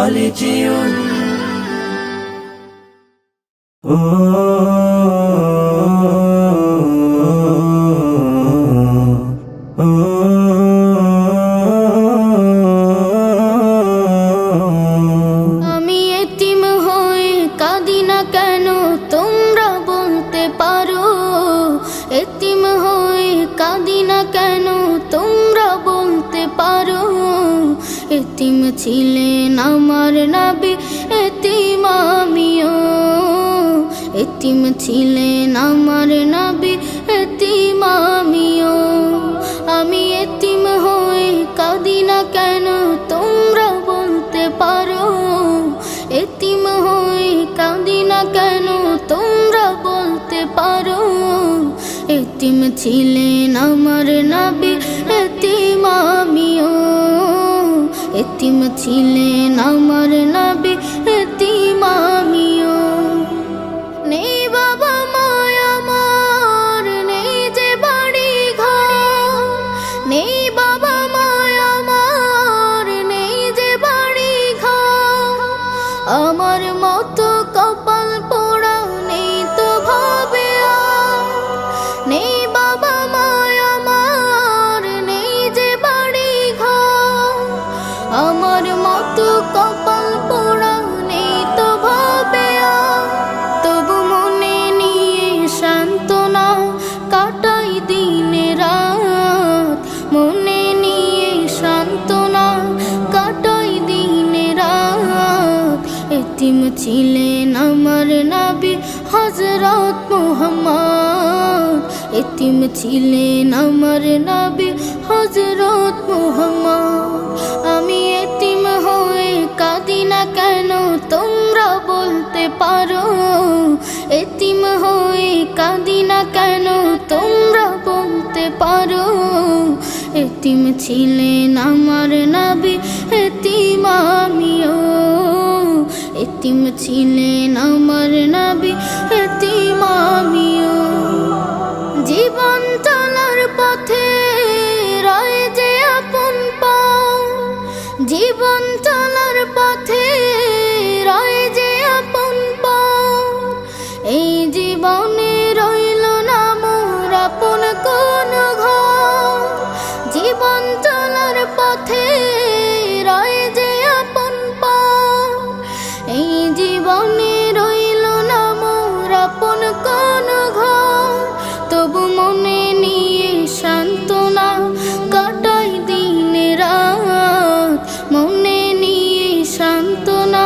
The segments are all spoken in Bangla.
خالديون আমি এতিম হয়ে কাঁদি না কেন তোমরা বলতে পারো, এতিম হয়ে কাঁদি না কেন তোমরা বলতে পারো। এতিম ছিলেন আমার নবী, এতিম আমিও। এতিম ছিলেন আমার নবী, এতিম আমিও। আমি এতিম হয়ে কাঁদি না কেন তোমরা বলতে পারো, এতিম হয়ে কাঁদি না কেন তোমরা বলতে পারো। এতিম ছিলেন আমার নবী, এতিম আমিও। এতিম ছিলেন আমার নবী, এতিম আমিও। নেই বাবা মায় আমার, নেই যে বাড়ি ঘর, নেই বাবা মায় আমার, নেই যে বাড়ি ঘর। আমার মতো কপাল পোড়া নেই তো ভাবে আর, নেই বাবা মায় আমার, নেই যে বাড়ি ঘর। আমার মতো কপাল পোড়া নেই তো ভাবে আর, তবু মনে নিয়ে সান্ত্বনা কাটাই দিনে রাত। মনে নিয়ে সান্ত্বনা কাটাই দিনে রাত। এতিম ছিলেন আমার নবী হযরত মুহাম্মদ, এতিম ছিলেন আমার নবী হযরত মুহাম্মদ। আমি এতিম হয়ে কাঁদি না কেন তোমরা বলতে পারো, এতিম হয়ে কাঁদি না কেন তোমরা বলতে পারো। এতিম ছিলেন আমার নবী, এতিম আমিও। এতিম ছিলেন আমার নবী, এতিম আমিও। জীবন চলার পথে রয় যে আপন পাও, জীবন চলার পথে রয় যে আপন পাও। এই জীবনে রইল না মোর আপন কোন ঘর, জীবন চলার পথে রয় যে আপন পাও। এই জীবনে রইল না মোর আপন কোন ঘর, তবু মনে নিয়ে সান্ত্বনা কাটাই দিনে রাত। মনে নিয়ে সান্ত্বনা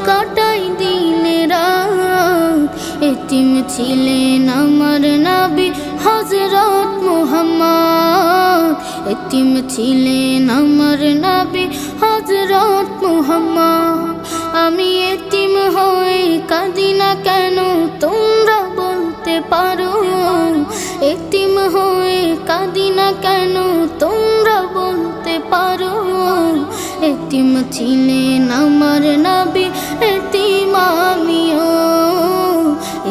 কাটাই দিনে রাত। এতিম ছিলেন আমার নবী হযরত মুহাম্মদ, এতিম ছিলেন আমার নবী হযরত মুহাম্মদ। আমি এতিম হয়ে কাঁদি না কেন তোমরা বলতে পারো, এতিম হয়ে কাঁদি না কেন তোমরা বলতে পারো। এতিম ছিলেন আমার নবী, এতিম আমিও।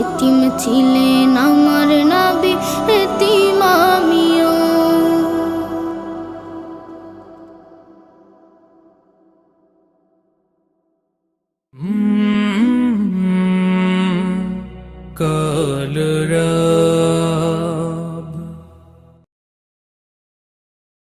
এতিম ছিলেন